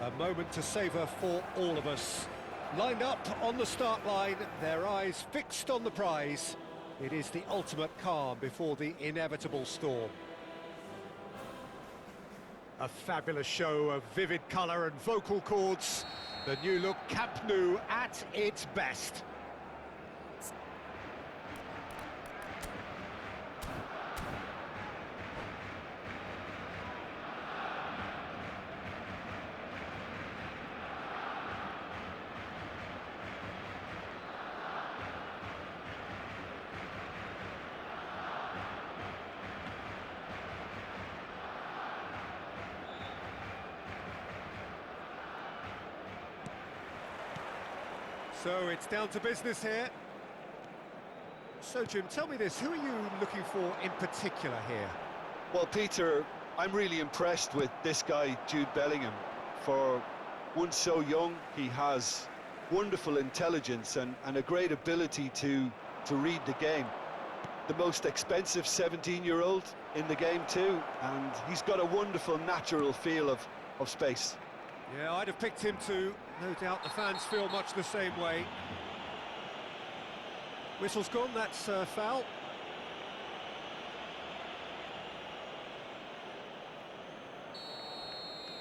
A moment to savour for all of us. Lined up on the start line, their eyes fixed on the prize. It is the ultimate calm before the inevitable storm. A fabulous show of vivid colour and vocal cords. The new look Camp Nou at its best. So it's down to business here. So Jim, tell me this, who are you looking for in particular here? Well, Peter, I'm really impressed with this guy, Jude Bellingham. For one so young, he has wonderful intelligence and a great ability to read the game. The most expensive 17-year-old in the game too, and he's got a wonderful natural feel of space. Yeah, I'd have picked him too. No doubt the fans feel much the same way. Whistle's gone, that's foul.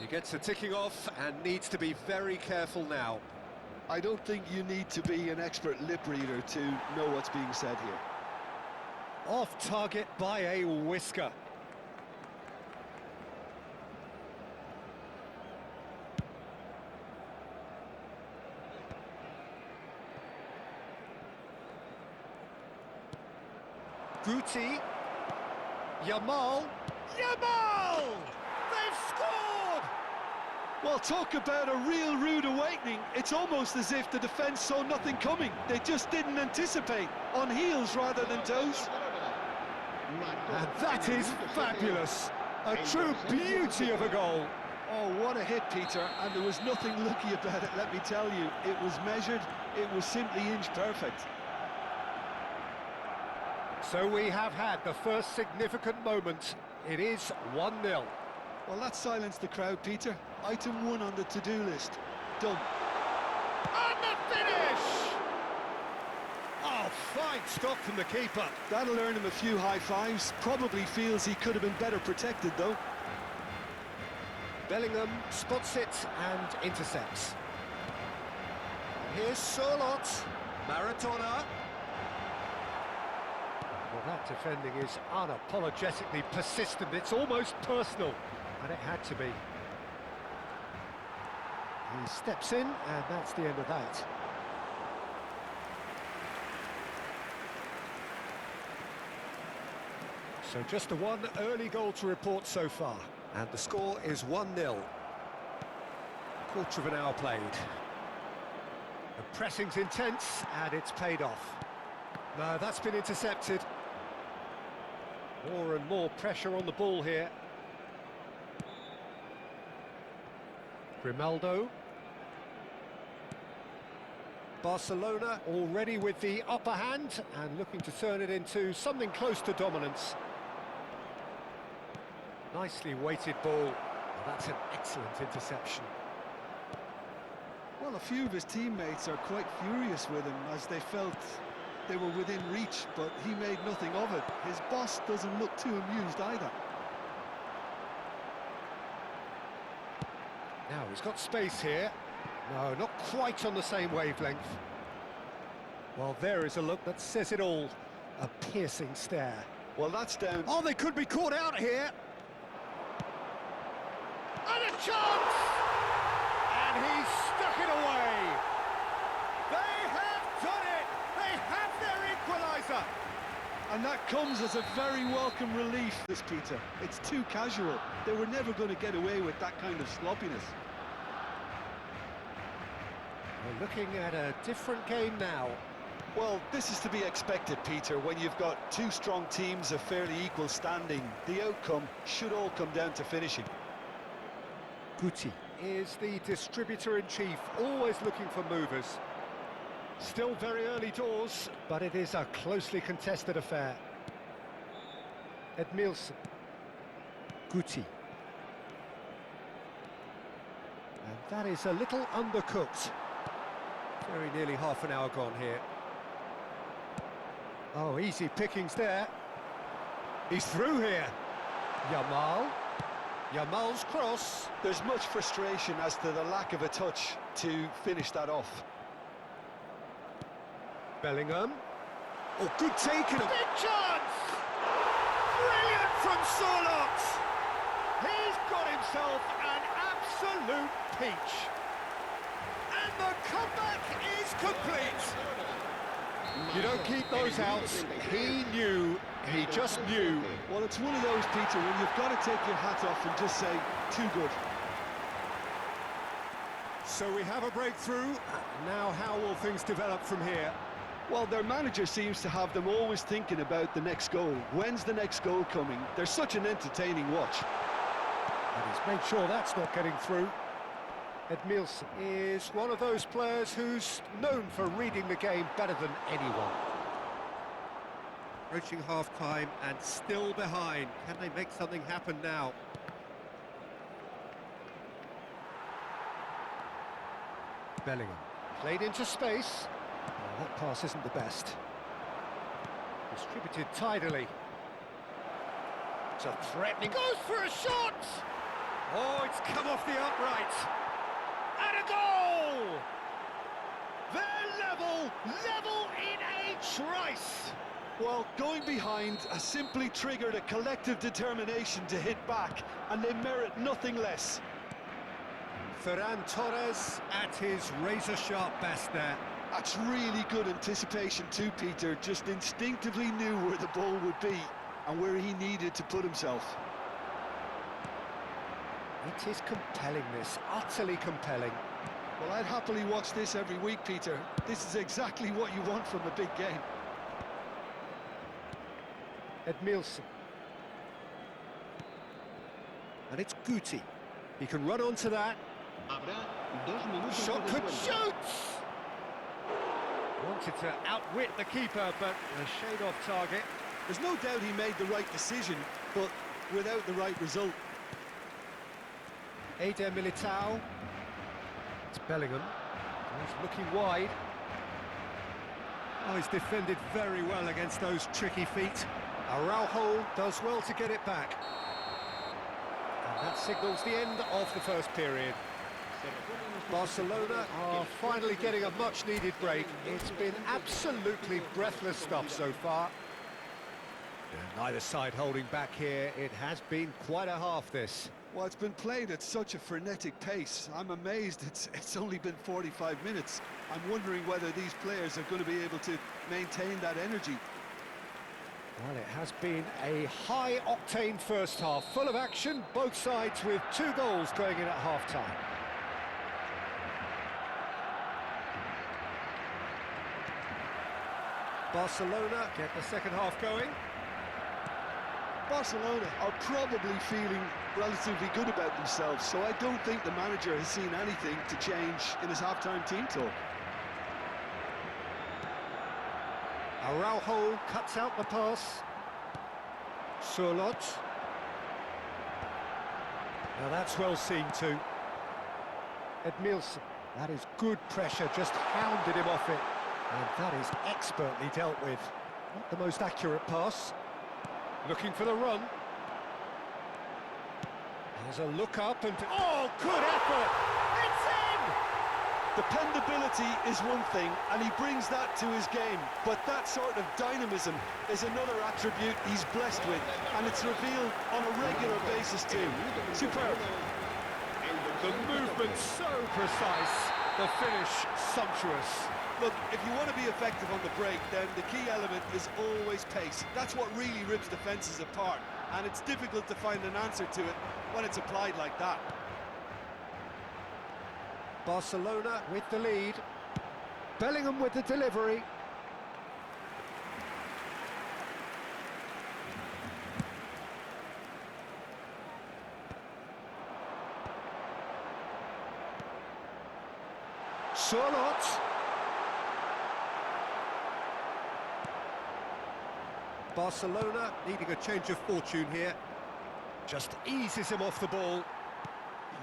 He gets a ticking off and needs to be very careful now. I don't think you need to be an expert lip reader to know what's being said here. Off target by a whisker. Guti, Yamal, they've scored! Well, talk about a real rude awakening. It's almost as if the defence saw nothing coming. They just didn't anticipate, on heels rather than toes. And that is fabulous, a true beauty of a goal. Oh, what a hit, Peter, and there was nothing lucky about it, let me tell you. It was measured, it was simply inch perfect. So we have had the first significant moment. It is 1-0. Well, that silenced the crowd, Peter. Item 1 on the to-do list. Done. And the finish! Oh, fine stop from the keeper. That'll earn him a few high fives. Probably feels he could have been better protected, though. Bellingham spots it and intercepts. Here's Solot. Maradona. Well, that defending is unapologetically persistent. It's almost personal, and it had to be. He steps in, and that's the end of that. So just the one early goal to report so far, and the score is 1-0. Quarter of an hour played. The pressing's intense, and it's paid off. No, that's been intercepted. More and more pressure on the ball here. Grimaldo. Barcelona already with the upper hand and looking to turn it into something close to dominance. Nicely weighted ball. Well, that's an excellent interception. Well, a few of his teammates are quite furious with him as they felt they were within reach, but he made nothing of it. His boss doesn't look too amused either. Now, he's got space here. No, not quite on the same wavelength. Well, there is a look that says it all. A piercing stare. Well, that's down. Oh, they could be caught out here. And a chance! And he's stuck it away. They have done it! They have their equaliser! And that comes as a very welcome relief, this Peter. It's too casual. They were never going to get away with that kind of sloppiness. We're looking at a different game now. Well, this is to be expected, Peter. When you've got two strong teams of fairly equal standing, the outcome should all come down to finishing. Guti is the distributor-in-chief, always looking for movers. Still very early doors, but it is a closely contested affair. Edmilson. Guti. And That is a little undercooked. Very nearly half an hour gone here. Oh, easy pickings there. He's through here. Yamal's cross. There's much frustration as to the lack of a touch to finish that off. Bellingham. Oh, good taken. Big chance! Brilliant from Sorlot. He's got himself an absolute peach. And the comeback is complete. You don't keep those out. He just knew. Well, it's one of those, Peter, when you've got to take your hat off and just say, too good. So we have a breakthrough. Now how will things develop from here? Well, their manager seems to have them always thinking about the next goal. When's the next goal coming? They're such an entertaining watch. And he's made sure that's not getting through. Edmilson is one of those players who's known for reading the game better than anyone. Approaching half-time and still behind. Can they make something happen now? Bellingham played into space. Oh, that pass isn't the best. Distributed tidily. It's a threatening... Goes for a shot! Oh, it's come off the upright. And a goal! They're level in a trice. Well, going behind has simply triggered a collective determination to hit back, and they merit nothing less. Ferran Torres at his razor-sharp best there. That's really good anticipation too, Peter. Just instinctively knew where the ball would be and where he needed to put himself. It is compelling, this, utterly compelling. Well, I'd happily watch this every week, Peter. This is exactly what you want from a big game. Edmilson. And it's Guti. He can run onto that. Shot could shoot! Wanted to outwit the keeper, but a shade off target. There's no doubt he made the right decision, but without the right result. Eder Militao. It's Bellingham. He's looking wide. Oh, he's defended very well against those tricky feet. Araujo does well to get it back. And that signals the end of the first period. Barcelona are finally getting a much-needed break. It's been absolutely breathless stuff so far. Neither side holding back here. It has been quite a half, this. Well, it's been played at such a frenetic pace. I'm amazed it's only been 45 minutes. I'm wondering whether these players are going to be able to maintain that energy. Well, it has been a high-octane first half, full of action, both sides with 2 goals going in at half-time. Barcelona get the second half going. Barcelona are probably feeling relatively good about themselves, so I don't think the manager has seen anything to change in his half-time team talk. Araujo cuts out the pass. Sorlot. Now that's well seen too. Edmilson. That is good pressure, just hounded him off it. And that is expertly dealt with. Not the most accurate pass. Looking for the run. There's a look up and... Oh, good effort! It's in! Dependability is one thing, and he brings that to his game. But that sort of dynamism is another attribute he's blessed with, and it's revealed on a regular basis too. Superb. The movement so precise, the finish sumptuous. Look, if you want to be effective on the break, then the key element is always pace. That's what really rips defences apart, and it's difficult to find an answer to it when it's applied like that. Barcelona with the lead. Bellingham with the delivery. Sorlot. Barcelona needing a change of fortune here. Just eases him off the ball.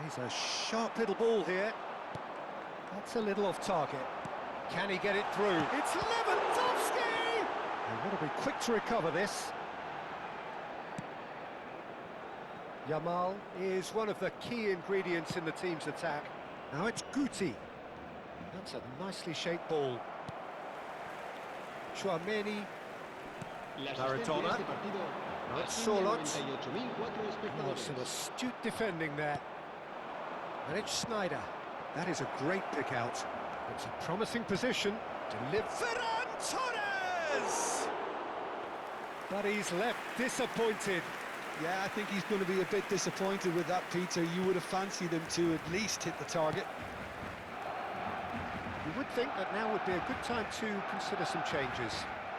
He's a sharp little ball here. That's a little off target. Can he get it through? It's Lewandowski! They've got to be quick to recover this. Yamal is one of the key ingredients in the team's attack. Now it's Guti. That's a nicely shaped ball. Chouameni. Maradona. Now it's Sorlot. Oh, some astute defending there. And it's Snyder. That is a great pick out. It's a promising position to live. Ferran Torres! But he's left disappointed. Yeah, I think he's going to be a bit disappointed with that, Peter. You would have fancied him to at least hit the target. You would think that now would be a good time to consider some changes.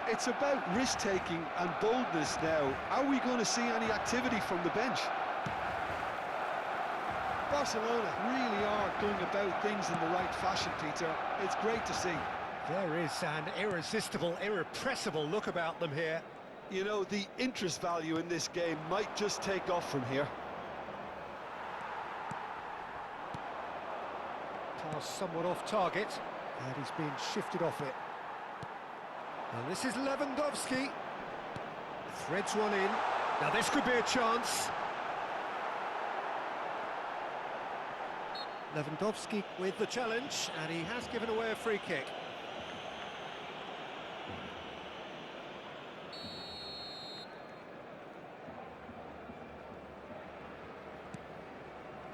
It's about risk-taking and boldness now. Are we going to see any activity from the bench? Barcelona really are going about things in the right fashion, Peter. It's great to see. There is an irresistible, irrepressible look about them here. You know, the interest value in this game might just take off from here. Pass somewhat off target, and he's been shifted off it. And this is Lewandowski. Threads one in. Now this could be a chance. Lewandowski with the challenge, and he has given away a free kick.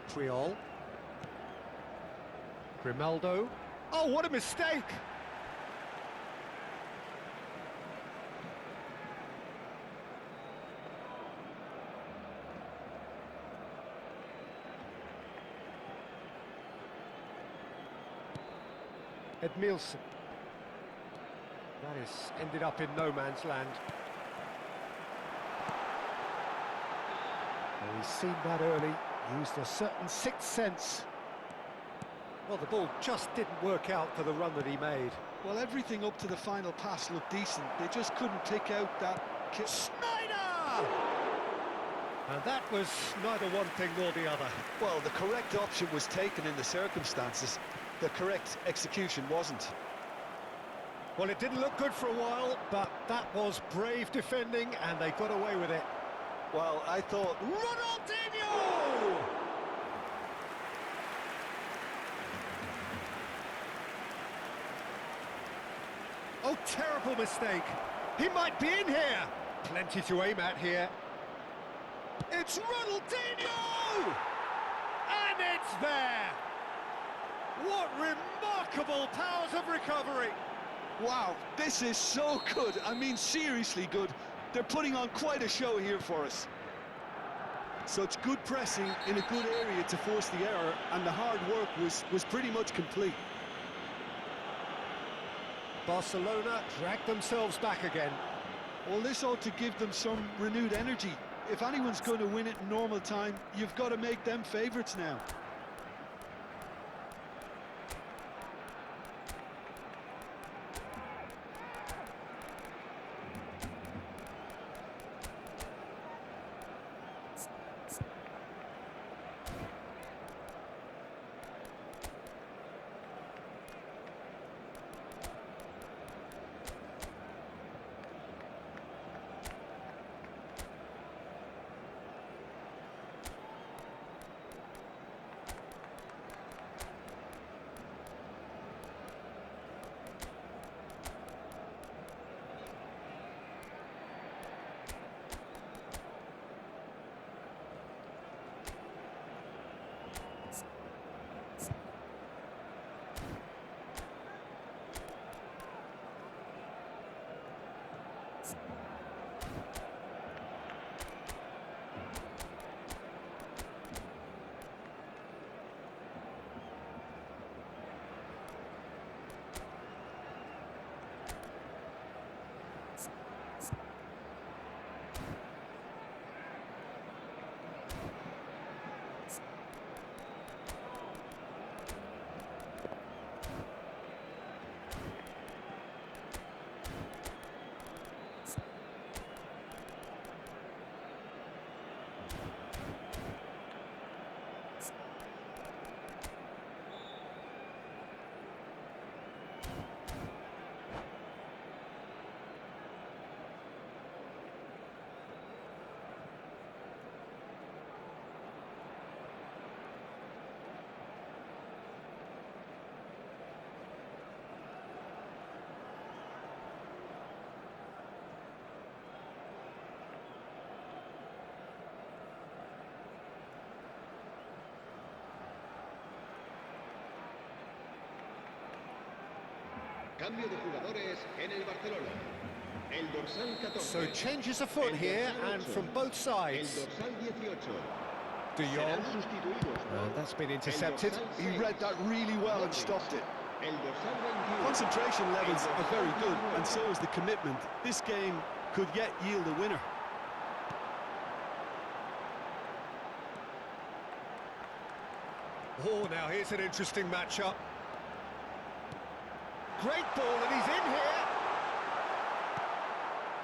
Puyol. Grimaldo. Oh, what a mistake! Edmilson. That has ended up in no man's land. Well, he's seen that early, used a certain sixth sense. Well, the ball just didn't work out for the run that he made. Well, everything up to the final pass looked decent. They just couldn't pick out that kick. Snyder! And that was neither one thing nor the other. Well, the correct option was taken in the circumstances. The correct execution wasn't. Well, it didn't look good for a while, but that was brave defending, and they got away with it. Well, I thought... Ronaldinho! Oh, terrible mistake. He might be in here. Plenty to aim at here. It's Ronaldinho! And it's there! What remarkable powers of recovery! Wow, this is so good. I mean, seriously good. They're putting on quite a show here for us. Such good pressing in a good area to force the error, and the hard work was pretty much complete. Barcelona dragged themselves back again. Well, this ought to give them some renewed energy. If anyone's going to win it in normal time, you've got to make them favourites now. Cambio de jugadores en el Barcelona. El dorsal 14. So changes afoot here, and from both El sides. dorsal 18. De Jong. Serán sustituidos por And that's been el intercepted. dorsal He 6. read that really well and Modric. stopped it. El dorsal 21. Concentration levels El are dorsal very good, 19. and so is the commitment. This game could yet yield a winner. Oh, now here's an interesting matchup. Great ball, and he's in here.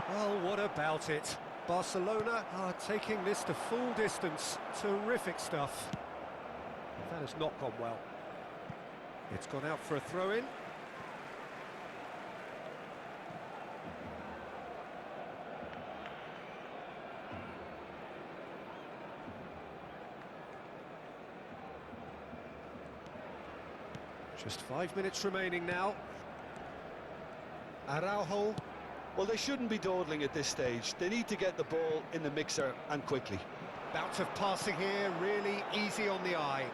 Well, what about it? Barcelona are taking this to full distance. Terrific stuff. That has not gone well. It's gone out for a throw-in. Just 5 minutes remaining now. Araujo. Well, they shouldn't be dawdling at this stage. They need to get the ball in the mixer and quickly. Bout of passing here, really easy on the eye.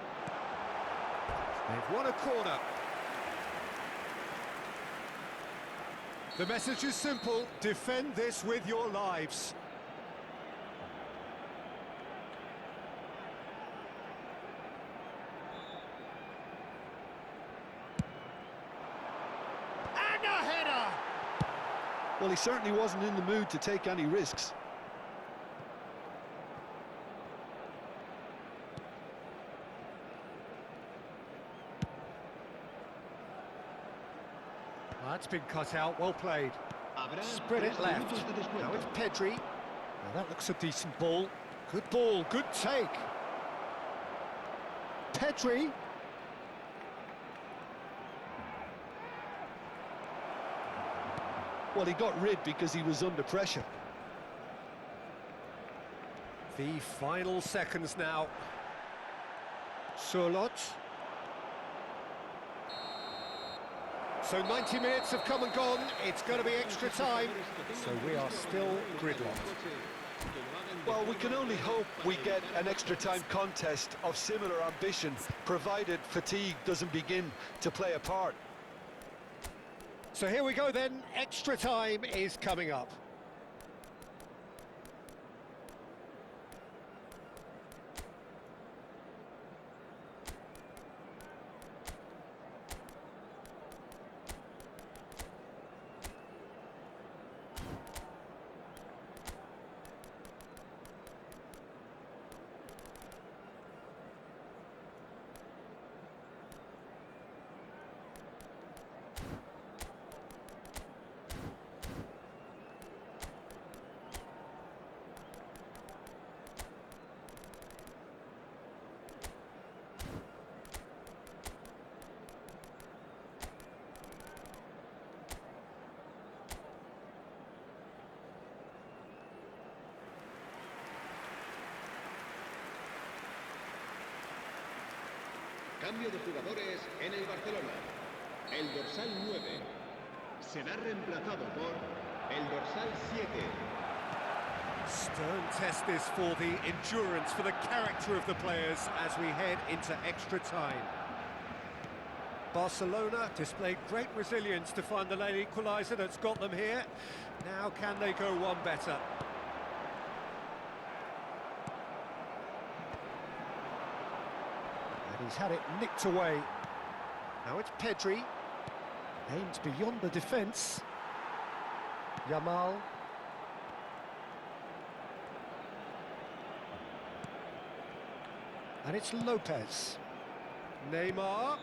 They've won a corner. The message is simple: defend this with your lives. And a header! Well, he certainly wasn't in the mood to take any risks. That's been cut out, well played. Habrá Spread it 3 left. minutos de descuento. Now it's Pedri. Now that looks a decent ball. Good ball, good take. Pedri. Well, he got rid because he was under pressure. The final seconds now. Surlot. So 90 minutes have come and gone. It's going to be extra time. So we are still gridlocked. Well, we can only hope we get an extra time contest of similar ambition, provided fatigue doesn't begin to play a part. So here we go then. Extra time is coming up. Cambio de jugadores en el Barcelona. El dorsal 9 será reemplazado por el dorsal 7. Stern test this for the endurance, for the character of the players as we head into extra time. Barcelona displayed great resilience to find the late equaliser that's got them here. Now can they go one better? And he's had it nicked away. Now it's Pedri. Aimed beyond the defence. Yamal. And it's Lopez. Neymar.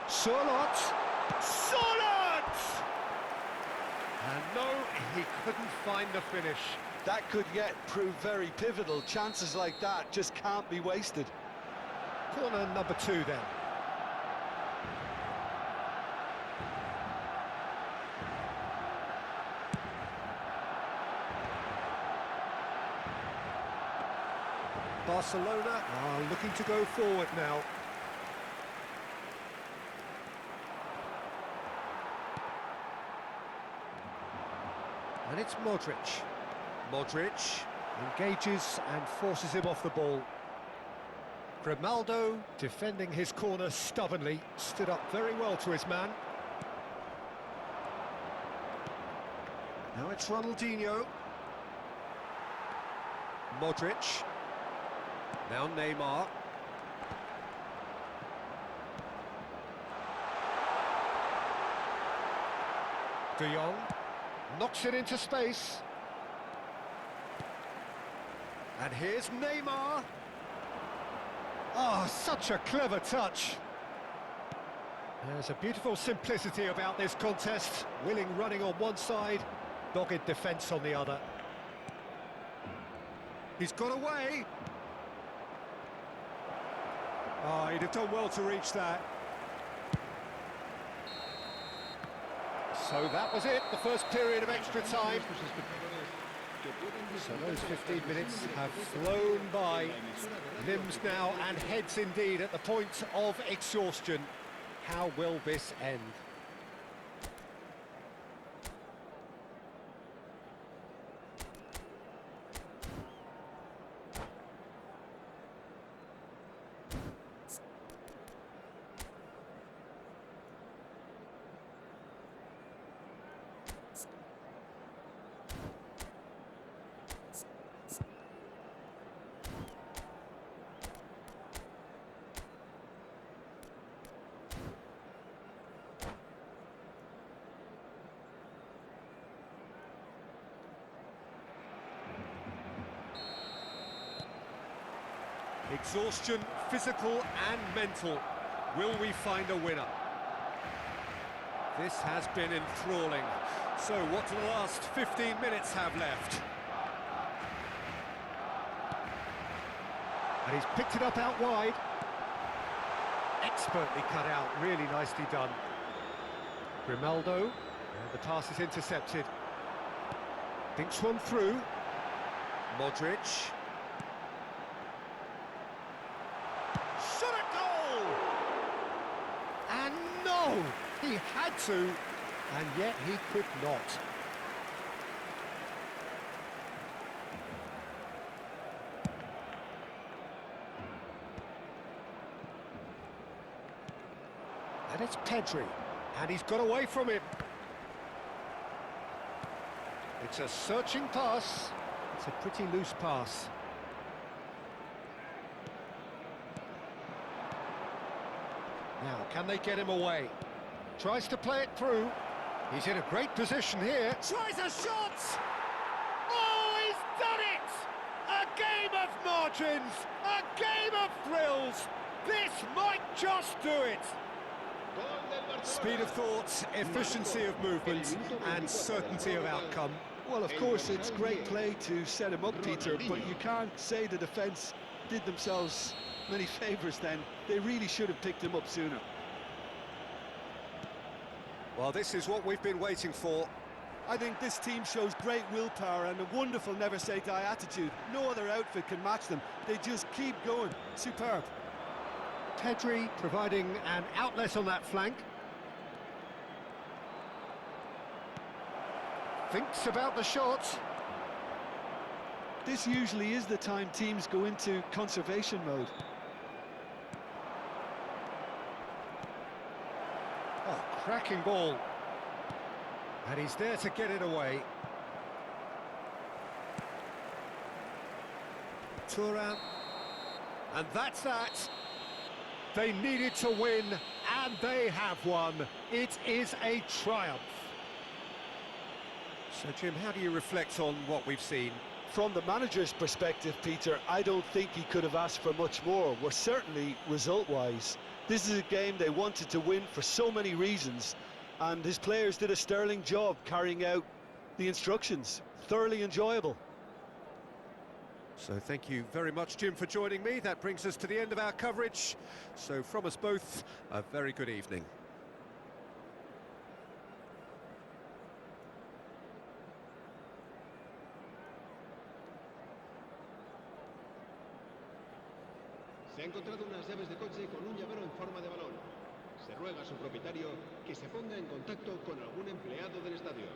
Surlot. Surlot! And no, he couldn't find the finish. That could yet prove very pivotal. Chances like that just can't be wasted. Corner number 2 then. Barcelona are looking to go forward now. And it's Modric. Modric engages and forces him off the ball. Grimaldo, defending his corner stubbornly, stood up very well to his man. Now it's Ronaldinho. Modric. Now Neymar. De Jong knocks it into space. And here's Neymar. Oh, such a clever touch. There's a beautiful simplicity about this contest. Willing running on one side, dogged defence on the other. He's got away. Oh, he'd have done well to reach that. So that was it, the first period of extra time. So those 15 minutes have flown by. Limbs now and heads indeed at the point of exhaustion. How will this end? Exhaustion, physical and mental. Will we find a winner? This has been enthralling. So what do the last 15 minutes have left? And he's picked it up out wide. Expertly cut out, really nicely done. Grimaldo, and the pass is intercepted. Thinks one through. Modric. Shot a goal! And no! He had to, and yet he could not. And it's Pedri, and he's got away from him. It's a searching pass. It's a pretty loose pass. Now, can they get him away? Tries to play it through. He's in a great position here. Tries a shot! Oh, he's done it! A game of margins! A game of thrills! This might just do it! Speed of thought, efficiency of movement, and certainty of outcome. Well, of course, it's great play to set him up, Peter, but you can't say the defence did themselves many favours then. They really should have picked him up sooner. Well, this is what we've been waiting for. I think this team shows great willpower and a wonderful never-say-die attitude. No other outfit can match them. They just keep going. Superb. Pedri providing an outlet on that flank. Thinks about the shot. This usually is the time teams go into conservation mode. Oh, cracking ball. And he's there to get it away. Thuram. And that's that. They needed to win, and they have won. It is a triumph. So, Jim, how do you reflect on what we've seen? From the manager's perspective, Peter, I don't think he could have asked for much more. Well, certainly result-wise. This is a game they wanted to win for so many reasons, and his players did a sterling job carrying out the instructions. Thoroughly enjoyable. So thank you very much, Jim, for joining me. That brings us to the end of our coverage. So from us both, a very good evening. Se ha encontrado unas llaves de coche con un llavero en forma de balón. Se ruega a su propietario que se ponga en contacto con algún empleado del estadio.